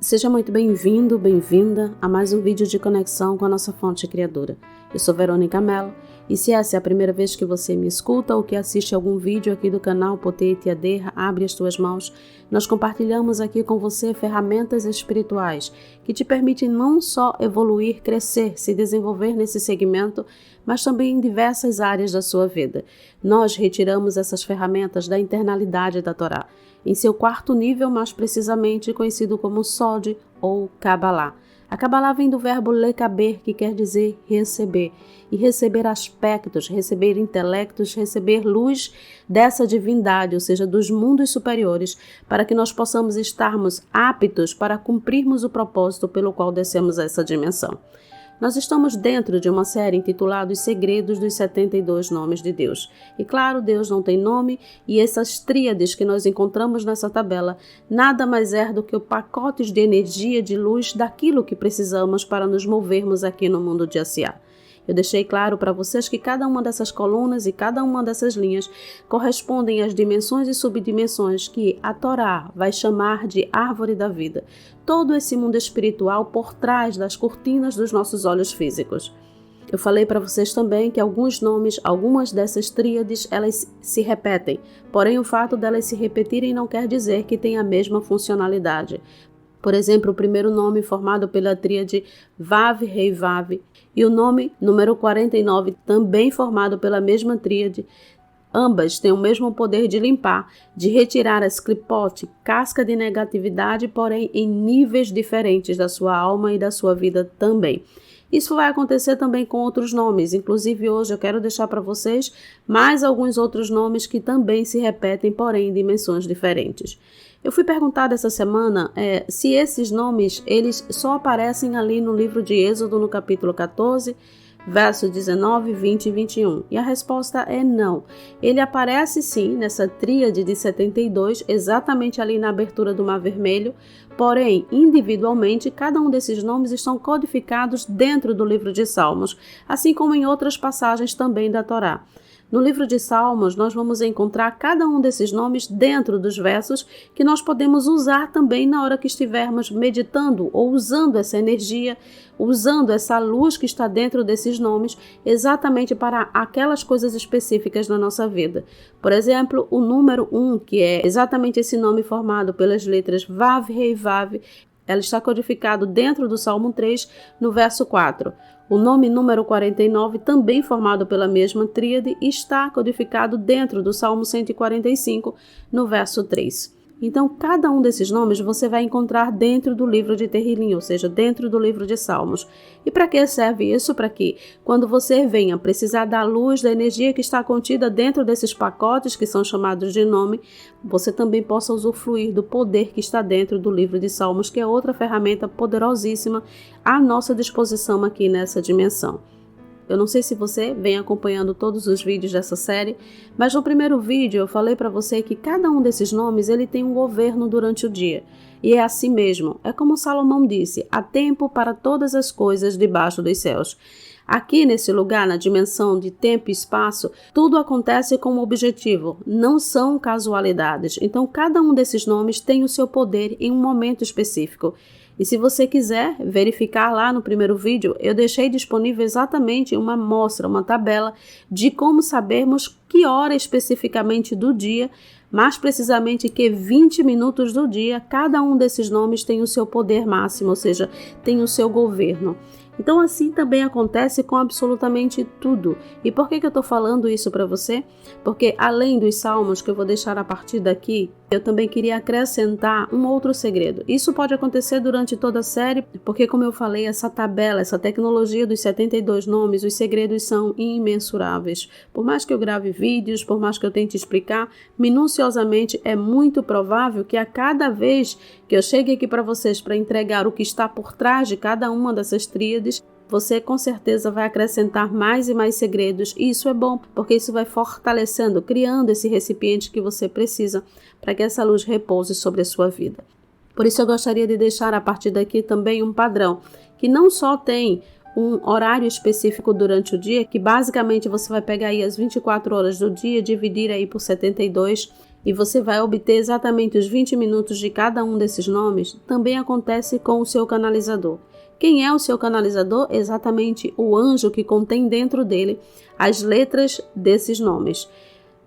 Seja muito bem-vindo, bem-vinda a mais um vídeo de conexão com a nossa fonte criadora. Eu sou Verônica Mello e se essa é a primeira vez que você me escuta ou que assiste algum vídeo aqui do canal Potete Aderra, abre as tuas mãos, nós compartilhamos aqui com você ferramentas espirituais que te permitem não só evoluir, crescer, se desenvolver nesse segmento, mas também em diversas áreas da sua vida. Nós retiramos essas ferramentas da internalidade da Torá, em seu quarto nível, mais precisamente conhecido como Sod ou Kabbalah. A Kabbalah vem do verbo lekaber, que quer dizer receber, e receber aspectos, receber intelectos, receber luz dessa divindade, ou seja, dos mundos superiores, para que nós possamos estarmos aptos para cumprirmos o propósito pelo qual descemos a essa dimensão. Nós estamos dentro de uma série intitulada Os Segredos dos 72 Nomes de Deus. E claro, Deus não tem nome e essas tríades que nós encontramos nessa tabela nada mais é do que o pacotes de energia, de luz daquilo que precisamos para nos movermos aqui no mundo de Asiá. Eu deixei claro para vocês que cada uma dessas colunas e cada uma dessas linhas correspondem às dimensões e subdimensões que a Torá vai chamar de árvore da vida. Todo esse mundo espiritual por trás das cortinas dos nossos olhos físicos. Eu falei para vocês também que alguns nomes, algumas dessas tríades, elas se repetem. Porém, o fato delas se repetirem não quer dizer que tem a mesma funcionalidade. Por exemplo, o primeiro nome formado pela tríade Vav, Rei, Vav, e o nome número 49, também formado pela mesma tríade. Ambas têm o mesmo poder de limpar, de retirar as clipote, casca de negatividade, porém em níveis diferentes da sua alma e da sua vida também. Isso vai acontecer também com outros nomes, inclusive hoje eu quero deixar para vocês mais alguns outros nomes que também se repetem, porém em dimensões diferentes. Eu fui perguntada essa semana se esses nomes eles só aparecem ali no livro de Êxodo, no capítulo 14, versos 19, 20 e 21. E a resposta é não. Ele aparece sim nessa tríade de 72, exatamente ali na abertura do Mar Vermelho, porém, individualmente, cada um desses nomes estão codificados dentro do livro de Salmos, assim como em outras passagens também da Torá. No livro de Salmos, nós vamos encontrar cada um desses nomes dentro dos versos que nós podemos usar também na hora que estivermos meditando ou usando essa energia, usando essa luz que está dentro desses nomes exatamente para aquelas coisas específicas na nossa vida. Por exemplo, o número 1, que é exatamente esse nome formado pelas letras Vav, Rei, Vav, ela está codificado dentro do Salmo 3, no verso 4. O nome número 49, também formado pela mesma tríade, está codificado dentro do Salmo 145, no verso 3. Então, cada um desses nomes você vai encontrar dentro do livro de Terrilim, ou seja, dentro do livro de Salmos. E para que serve isso? Para que, quando você venha precisar da luz, da energia que está contida dentro desses pacotes, que são chamados de nome, você também possa usufruir do poder que está dentro do livro de Salmos, que é outra ferramenta poderosíssima à nossa disposição aqui nessa dimensão. Eu não sei se você vem acompanhando todos os vídeos dessa série, mas no primeiro vídeo eu falei para você que cada um desses nomes ele tem um governo durante o dia. E é assim mesmo, é como Salomão disse, há tempo para todas as coisas debaixo dos céus. Aqui nesse lugar, na dimensão de tempo e espaço, tudo acontece com um objetivo, não são casualidades. Então cada um desses nomes tem o seu poder em um momento específico. E se você quiser verificar lá no primeiro vídeo, eu deixei disponível exatamente uma amostra, uma tabela de como sabermos que hora especificamente do dia, mais precisamente que 20 minutos do dia, cada um desses nomes tem o seu poder máximo, ou seja, tem o seu governo. Então assim também acontece com absolutamente tudo. E por que eu estou falando isso para você? Porque além dos salmos que eu vou deixar a partir daqui, eu também queria acrescentar um outro segredo. Isso pode acontecer durante toda a série, porque como eu falei, essa tabela, essa tecnologia dos 72 nomes, os segredos são imensuráveis. Por mais que eu grave vídeos, por mais que eu tente explicar, minuciosamente é muito provável que a cada vez que eu chegue aqui para vocês para entregar o que está por trás de cada uma dessas tríades, você com certeza vai acrescentar mais e mais segredos, e isso é bom, porque isso vai fortalecendo, criando esse recipiente que você precisa para que essa luz repouse sobre a sua vida. Por isso eu gostaria de deixar a partir daqui também um padrão, que não só tem um horário específico durante o dia, que basicamente você vai pegar aí as 24 horas do dia, dividir aí por 72, e você vai obter exatamente os 20 minutos de cada um desses nomes, também acontece com o seu canalizador. Quem é o seu canalizador? Exatamente o anjo que contém dentro dele as letras desses nomes.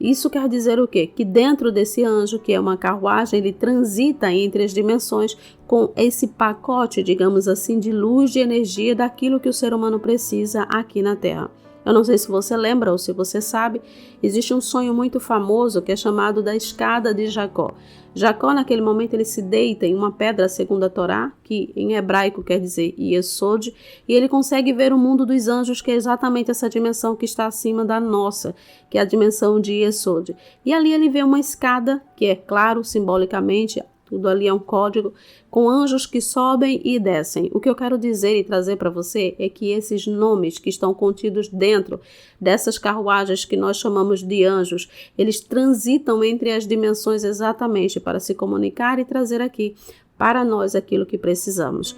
Isso quer dizer o quê? Que dentro desse anjo, que é uma carruagem, ele transita entre as dimensões com esse pacote, digamos assim, de luz, de energia daquilo que o ser humano precisa aqui na Terra. Eu não sei se você lembra ou se você sabe, existe um sonho muito famoso que é chamado da escada de Jacó. Jacó, naquele momento, ele se deita em uma pedra segundo a Torá, que em hebraico quer dizer Yesod, e ele consegue ver o mundo dos anjos, que é exatamente essa dimensão que está acima da nossa, que é a dimensão de Yesod. E ali ele vê uma escada, que é claro, simbolicamente, tudo ali é um código, com anjos que sobem e descem. O que eu quero dizer e trazer para você é que esses nomes que estão contidos dentro dessas carruagens que nós chamamos de anjos, eles transitam entre as dimensões exatamente para se comunicar e trazer aqui para nós aquilo que precisamos.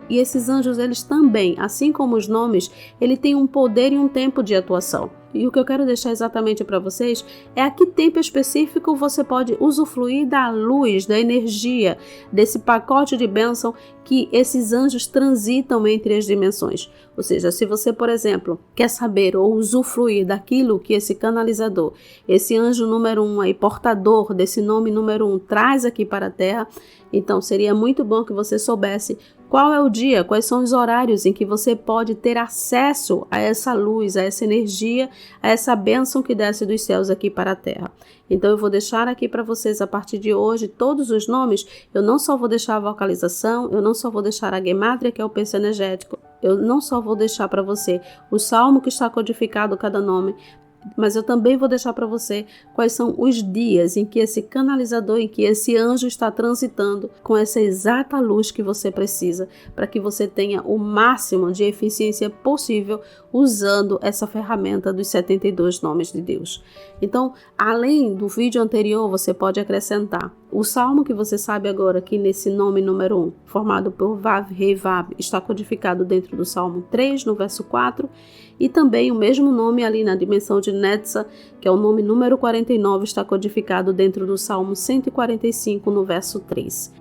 E esses anjos, eles também, assim como os nomes, ele tem um poder e um tempo de atuação. E o que eu quero deixar exatamente para vocês é a que tempo específico você pode usufruir da luz, da energia, desse pacote de bênção que esses anjos transitam entre as dimensões. Ou seja, se você, por exemplo, quer saber ou usufruir daquilo que esse canalizador, esse anjo número 1 aí, portador desse nome número 1, traz aqui para a Terra, então seria muito bom que você soubesse qual é o dia, quais são os horários em que você pode ter acesso a essa luz, a essa energia, a essa bênção que desce dos céus aqui para a Terra. Então eu vou deixar aqui para vocês a partir de hoje todos os nomes. Eu não só vou deixar a vocalização, eu não só vou deixar a gemátria, que é o peso energético, eu não só vou deixar para você o salmo que está codificado cada nome, mas eu também vou deixar para você quais são os dias em que esse canalizador, em que esse anjo está transitando com essa exata luz que você precisa, para que você tenha o máximo de eficiência possível usando essa ferramenta dos 72 nomes de Deus. Então, além do vídeo anterior, você pode acrescentar o salmo que você sabe agora que nesse nome número 1, formado por Vav, Rei, Vav, está codificado dentro do Salmo 3, no verso 4, e também o mesmo nome ali na dimensão de Netza, que é o nome número 49, está codificado dentro do Salmo 145, no verso 3.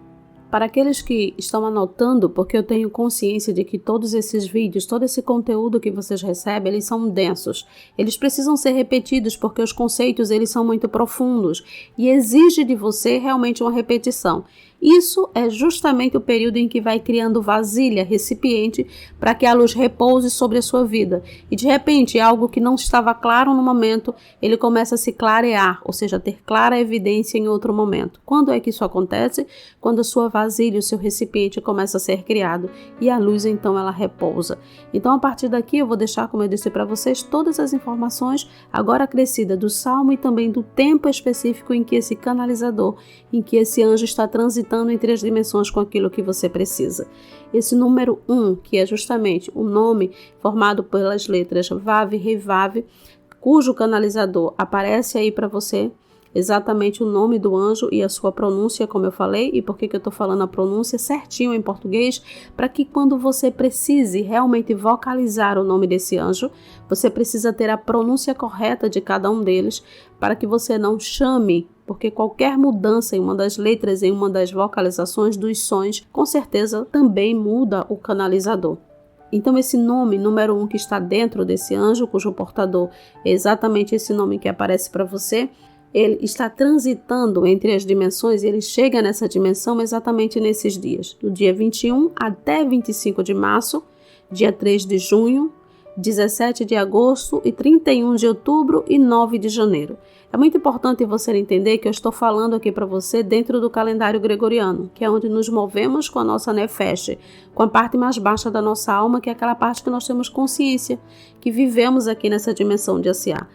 Para aqueles que estão anotando, porque eu tenho consciência de que todos esses vídeos, todo esse conteúdo que vocês recebem, eles são densos. Eles precisam ser repetidos porque os conceitos eles são muito profundos e exige de você realmente uma repetição. Isso é justamente o período em que vai criando vasilha, recipiente, para que a luz repouse sobre a sua vida. E de repente, algo que não estava claro no momento, ele começa a se clarear, ou seja, ter clara evidência em outro momento. Quando é que isso acontece? Quando a sua vasilha, o seu recipiente começa a ser criado e a luz então ela repousa. Então a partir daqui eu vou deixar, como eu disse para vocês, todas as informações agora acrescidas do salmo e também do tempo específico em que esse canalizador, em que esse anjo está transitando entre as dimensões com aquilo que você precisa. Esse número 1, que é justamente o nome formado pelas letras Vav, Rei, Vav, cujo canalizador aparece aí para você, exatamente o nome do anjo e a sua pronúncia, como eu falei. E por que eu estou falando a pronúncia certinho em português? Para que quando você precise realmente vocalizar o nome desse anjo, você precisa ter a pronúncia correta de cada um deles, para que você não chame, porque qualquer mudança em uma das letras, em uma das vocalizações dos sons, com certeza também muda o canalizador. Então esse nome, número 1, que está dentro desse anjo, cujo portador é exatamente esse nome que aparece para você, ele está transitando entre as dimensões e ele chega nessa dimensão exatamente nesses dias, do dia 21 até 25 de março, dia 3 de junho, 17 de agosto e 31 de outubro e 9 de janeiro. É muito importante você entender que eu estou falando aqui para você dentro do calendário gregoriano, que é onde nos movemos com a nossa nefesh, com a parte mais baixa da nossa alma, que é aquela parte que nós temos consciência, que vivemos aqui nessa dimensão de Asiá.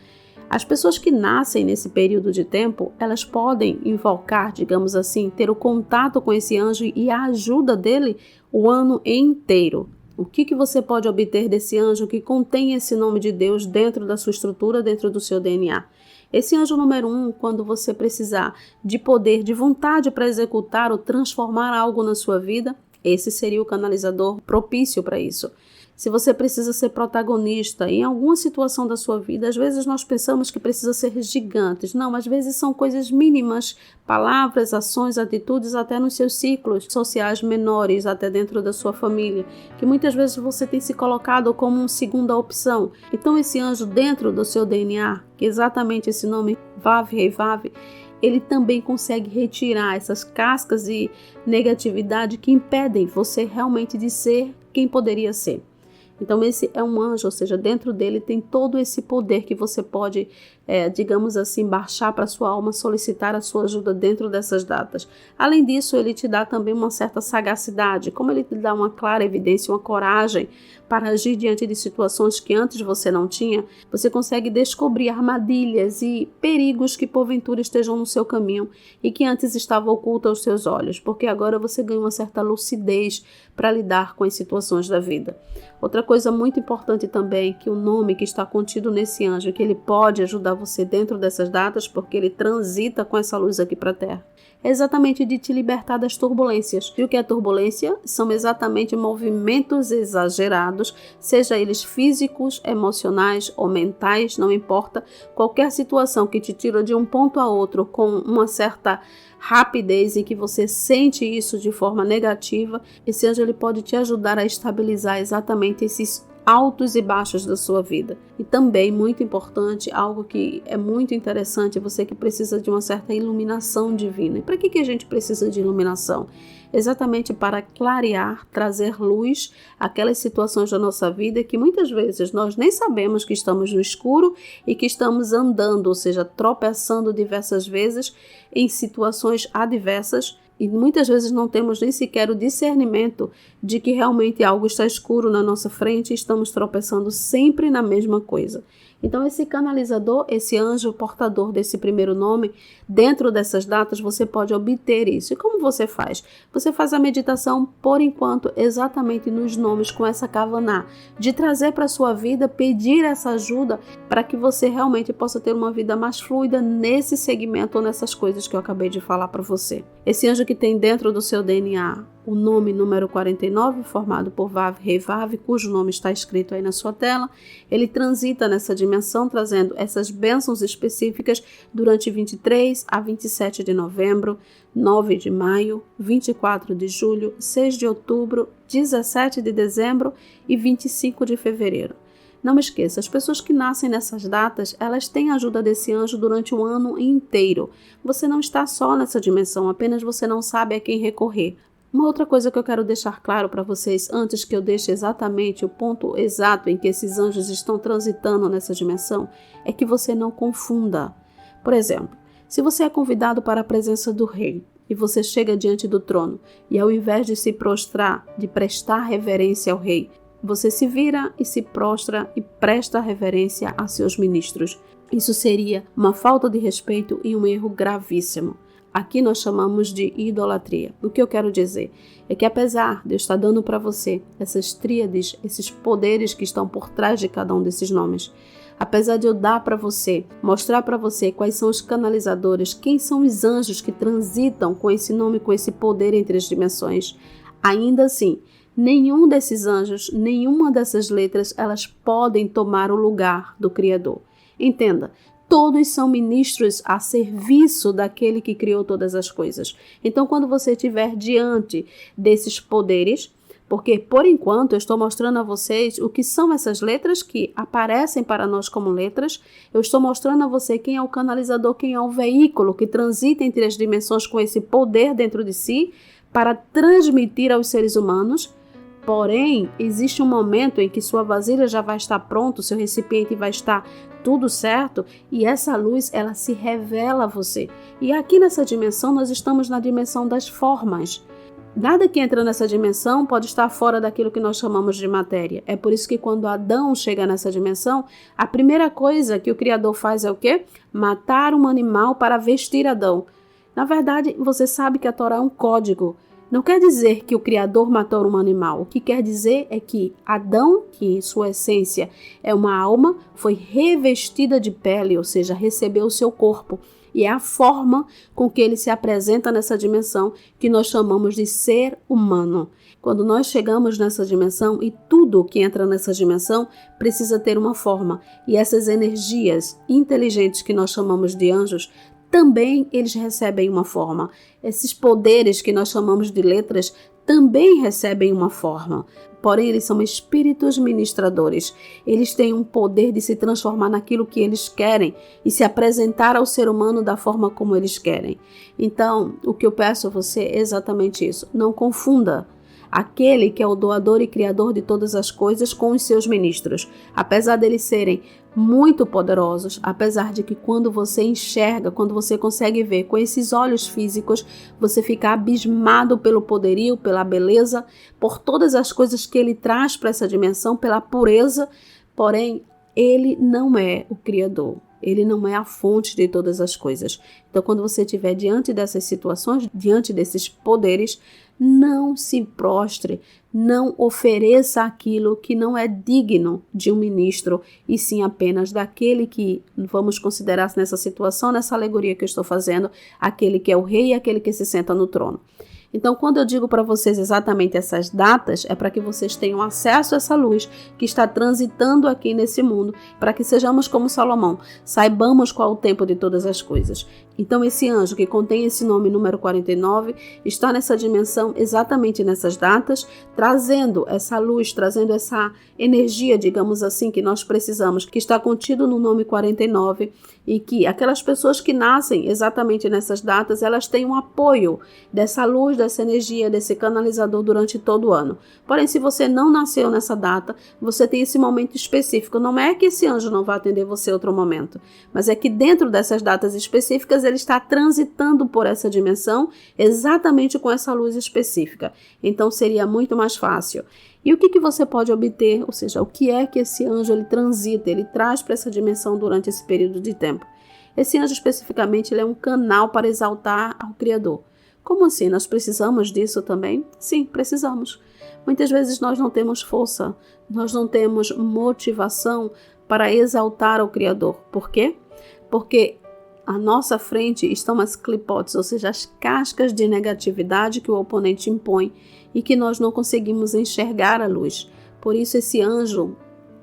As pessoas que nascem nesse período de tempo, elas podem invocar, digamos assim, ter o contato com esse anjo e a ajuda dele o ano inteiro. O que você pode obter desse anjo que contém esse nome de Deus dentro da sua estrutura, dentro do seu DNA? Esse anjo número 1, quando você precisar de poder, de vontade para executar ou transformar algo na sua vida, esse seria o canalizador propício para isso. Se você precisa ser protagonista em alguma situação da sua vida, às vezes nós pensamos que precisa ser gigantes. Não, às vezes são coisas mínimas, palavras, ações, atitudes, até nos seus ciclos sociais menores, até dentro da sua família, que muitas vezes você tem se colocado como uma segunda opção. Então esse anjo dentro do seu DNA, que é exatamente esse nome, Vav, Rei Vav, ele também consegue retirar essas cascas de negatividade que impedem você realmente de ser quem poderia ser. Então esse é um anjo, ou seja, dentro dele tem todo esse poder que você pode, digamos assim, baixar para a sua alma, solicitar a sua ajuda dentro dessas datas. Além disso, ele te dá também uma certa sagacidade, como ele te dá uma clara evidência, uma coragem para agir diante de situações que antes você não tinha, você consegue descobrir armadilhas e perigos que porventura estejam no seu caminho e que antes estavam ocultos aos seus olhos, porque agora você ganha uma certa lucidez para lidar com as situações da vida. Outra coisa muito importante também, que o nome que está contido nesse anjo, que ele pode ajudar você dentro dessas datas, porque ele transita com essa luz aqui para a Terra, é exatamente de te libertar das turbulências. E o que é turbulência? São exatamente movimentos exagerados, seja eles físicos, emocionais ou mentais, não importa. Qualquer situação que te tira de um ponto a outro com uma certa rapidez em que você sente isso de forma negativa, esse anjo ele pode te ajudar a estabilizar exatamente esses altos e baixos da sua vida. E também, muito importante, algo que é muito interessante, você que precisa de uma certa iluminação divina. E para que a gente precisa de iluminação? Exatamente para clarear, trazer luz àquelas situações da nossa vida que muitas vezes nós nem sabemos que estamos no escuro e que estamos andando, ou seja, tropeçando diversas vezes em situações adversas, e muitas vezes não temos nem sequer o discernimento de que realmente algo está escuro na nossa frente e estamos tropeçando sempre na mesma coisa. Então esse canalizador, esse anjo portador desse primeiro nome, dentro dessas datas você pode obter isso. E como você faz? Você faz a meditação, por enquanto, exatamente nos nomes com essa kavaná, de trazer para a sua vida, pedir essa ajuda para que você realmente possa ter uma vida mais fluida nesse segmento ou nessas coisas que eu acabei de falar para você. Esse anjo que tem dentro do seu DNA o nome número 49, formado por Vav, Rei Vav, cujo nome está escrito aí na sua tela, ele transita nessa dimensão, trazendo essas bênçãos específicas durante 23 a 27 de novembro, 9 de maio, 24 de julho, 6 de outubro, 17 de dezembro e 25 de fevereiro. Não esqueça, as pessoas que nascem nessas datas, elas têm a ajuda desse anjo durante o ano inteiro. Você não está só nessa dimensão, apenas você não sabe a quem recorrer. Uma outra coisa que eu quero deixar claro para vocês, antes que eu deixe exatamente o ponto exato em que esses anjos estão transitando nessa dimensão, é que você não confunda. Por exemplo, se você é convidado para a presença do rei, e você chega diante do trono, e ao invés de se prostrar, de prestar reverência ao rei, você se vira e se prostra e presta reverência a seus ministros. Isso seria uma falta de respeito e um erro gravíssimo. Aqui nós chamamos de idolatria. O que eu quero dizer é que apesar de eu estar dando para você essas tríades, esses poderes que estão por trás de cada um desses nomes, apesar de eu dar para você, mostrar para você quais são os canalizadores, quem são os anjos que transitam com esse nome, com esse poder entre as dimensões, ainda assim, nenhum desses anjos, nenhuma dessas letras, elas podem tomar o lugar do Criador. Entenda, todos são ministros a serviço daquele que criou todas as coisas. Então, quando você estiver diante desses poderes, porque por enquanto eu estou mostrando a vocês o que são essas letras que aparecem para nós como letras, eu estou mostrando a você quem é o canalizador, quem é o veículo que transita entre as dimensões com esse poder dentro de si para transmitir aos seres humanos. Porém, existe um momento em que sua vasilha já vai estar pronta, seu recipiente vai estar tudo certo e essa luz, ela se revela a você. E aqui nessa dimensão, nós estamos na dimensão das formas. Nada que entra nessa dimensão pode estar fora daquilo que nós chamamos de matéria. É por isso que quando Adão chega nessa dimensão, a primeira coisa que o Criador faz é o quê? Matar um animal para vestir Adão. Na verdade, você sabe que a Torá é um código. Não quer dizer que o Criador matou um animal. O que quer dizer é que Adão, que em sua essência é uma alma, foi revestida de pele, ou seja, recebeu o seu corpo. E é a forma com que ele se apresenta nessa dimensão que nós chamamos de ser humano. Quando nós chegamos nessa dimensão, e tudo que entra nessa dimensão precisa ter uma forma. E essas energias inteligentes que nós chamamos de anjos, também eles recebem uma forma. Esses poderes que nós chamamos de letras também recebem uma forma. Porém, eles são espíritos ministradores. Eles têm um poder de se transformar naquilo que eles querem e se apresentar ao ser humano da forma como eles querem. Então, o que eu peço a você é exatamente isso. Não confunda aquele que é o doador e criador de todas as coisas com os seus ministros. Apesar deles serem muito poderosos, apesar de que quando você enxerga, quando você consegue ver com esses olhos físicos, você fica abismado pelo poderio, pela beleza, por todas as coisas que ele traz para essa dimensão, pela pureza, porém, ele não é o Criador. Ele não é a fonte de todas as coisas. Então, quando você estiver diante dessas situações, diante desses poderes, não se prostre, não ofereça aquilo que não é digno de um ministro, e sim apenas daquele que vamos considerar nessa situação, nessa alegoria que eu estou fazendo, aquele que é o rei e aquele que se senta no trono. Então, quando eu digo para vocês exatamente essas datas, é para que vocês tenham acesso a essa luz que está transitando aqui nesse mundo, para que sejamos como Salomão, saibamos qual é o tempo de todas as coisas. Então, esse anjo que contém esse nome número 49 está nessa dimensão exatamente nessas datas, trazendo essa luz, trazendo essa energia, digamos assim, que nós precisamos, que está contido no nome 49, e que aquelas pessoas que nascem exatamente nessas datas, elas têm um apoio dessa luz, dessa energia, desse canalizador durante todo o ano. Porém, se você não nasceu nessa data, você tem esse momento específico. Não é que esse anjo não vai atender você em outro momento, mas é que dentro dessas datas específicas, ele está transitando por essa dimensão exatamente com essa luz específica. Então, seria muito mais fácil. E o que você pode obter? Ou seja, o que é que esse anjo ele transita, ele traz para essa dimensão durante esse período de tempo? Esse anjo especificamente ele é um canal para exaltar ao Criador. Como assim? Nós precisamos disso também? Sim, precisamos. Muitas vezes nós não temos força, nós não temos motivação para exaltar ao Criador. Por quê? Porque à nossa frente estão as clipotes, ou seja, as cascas de negatividade que o oponente impõe e que nós não conseguimos enxergar a luz. Por isso esse anjo,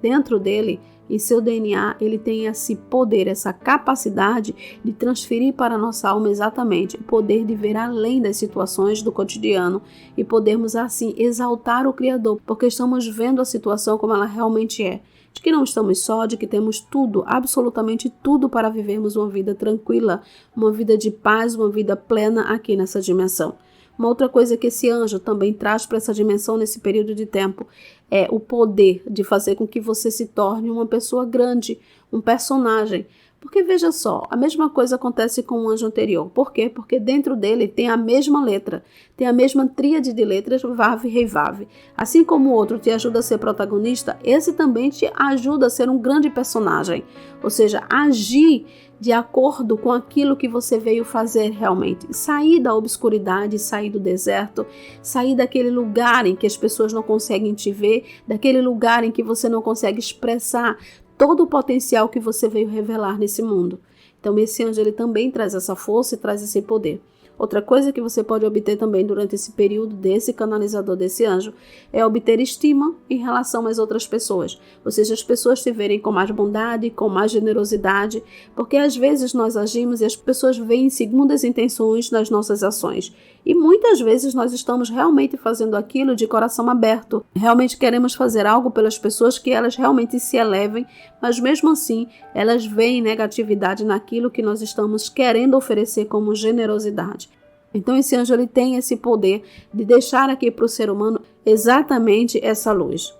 dentro dele, em seu DNA, ele tem esse poder, essa capacidade de transferir para a nossa alma exatamente o poder de ver além das situações do cotidiano e podermos assim exaltar o Criador, porque estamos vendo a situação como ela realmente é. De que não estamos só, de que temos tudo, absolutamente tudo para vivermos uma vida tranquila, uma vida de paz, uma vida plena aqui nessa dimensão. Uma outra coisa que esse anjo também traz para essa dimensão nesse período de tempo é o poder de fazer com que você se torne uma pessoa grande, um personagem. Porque veja só, a mesma coisa acontece com o anjo anterior. Por quê? Porque dentro dele tem a mesma letra, tem a mesma tríade de letras, Vav, Rei, Vav. Assim como o outro te ajuda a ser protagonista, esse também te ajuda a ser um grande personagem. Ou seja, agir de acordo com aquilo que você veio fazer realmente. Sair da obscuridade, sair do deserto, sair daquele lugar em que as pessoas não conseguem te ver, daquele lugar em que você não consegue expressar todo o potencial que você veio revelar nesse mundo. Então esse anjo ele também traz essa força e traz esse poder. Outra coisa que você pode obter também durante esse período desse canalizador, desse anjo, é obter estima em relação às outras pessoas. Ou seja, as pessoas te verem com mais bondade, com mais generosidade, porque às vezes nós agimos e as pessoas veem segundas intenções nas nossas ações. E muitas vezes nós estamos realmente fazendo aquilo de coração aberto. Realmente queremos fazer algo pelas pessoas que elas realmente se elevem, mas mesmo assim elas veem negatividade naquilo que nós estamos querendo oferecer como generosidade. Então esse anjo ele tem esse poder de deixar aqui para o ser humano exatamente essa luz.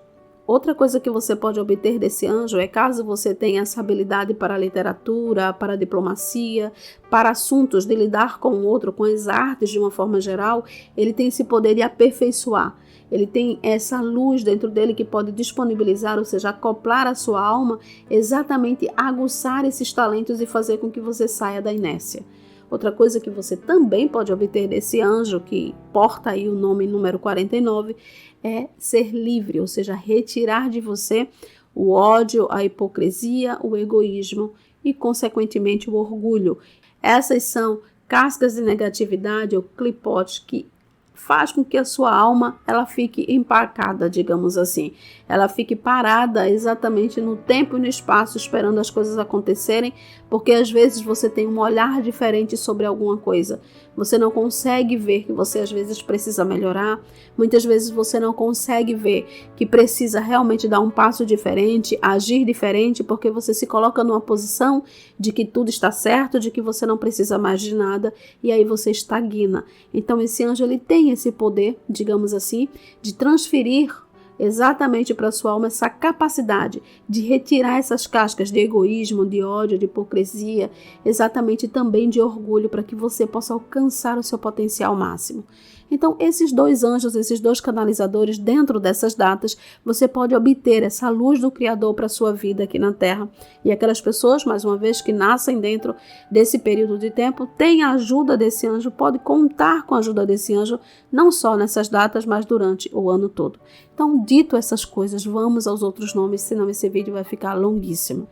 Outra coisa que você pode obter desse anjo é caso você tenha essa habilidade para a literatura, para a diplomacia, para assuntos de lidar com o outro, com as artes de uma forma geral, ele tem esse poder de aperfeiçoar. Ele tem essa luz dentro dele que pode disponibilizar, ou seja, acoplar a sua alma, exatamente aguçar esses talentos e fazer com que você saia da inércia. Outra coisa que você também pode obter desse anjo, que porta aí o nome número 49, é ser livre, ou seja, retirar de você o ódio, a hipocrisia, o egoísmo e, consequentemente, o orgulho. Essas são cascas de negatividade ou clipotes que faz com que a sua alma ela fique empacada, digamos assim. Ela fique parada exatamente no tempo e no espaço, esperando as coisas acontecerem, porque às vezes você tem um olhar diferente sobre alguma coisa. Você não consegue ver que você às vezes precisa melhorar. Muitas vezes você não consegue ver que precisa realmente dar um passo diferente, agir diferente, porque você se coloca numa posição de que tudo está certo, de que você não precisa mais de nada, e aí você estagna. Então esse anjo ele tem esse poder, digamos assim, de transferir exatamente para a sua alma essa capacidade de retirar essas cascas de egoísmo, de ódio, de hipocrisia, exatamente também de orgulho, para que você possa alcançar o seu potencial máximo. Então, esses dois anjos, esses dois canalizadores, dentro dessas datas, você pode obter essa luz do Criador para a sua vida aqui na Terra. E aquelas pessoas, mais uma vez, que nascem dentro desse período de tempo, têm a ajuda desse anjo, pode contar com a ajuda desse anjo, não só nessas datas, mas durante o ano todo. Então, dito essas coisas, vamos aos outros nomes, senão esse vídeo vai ficar longuíssimo.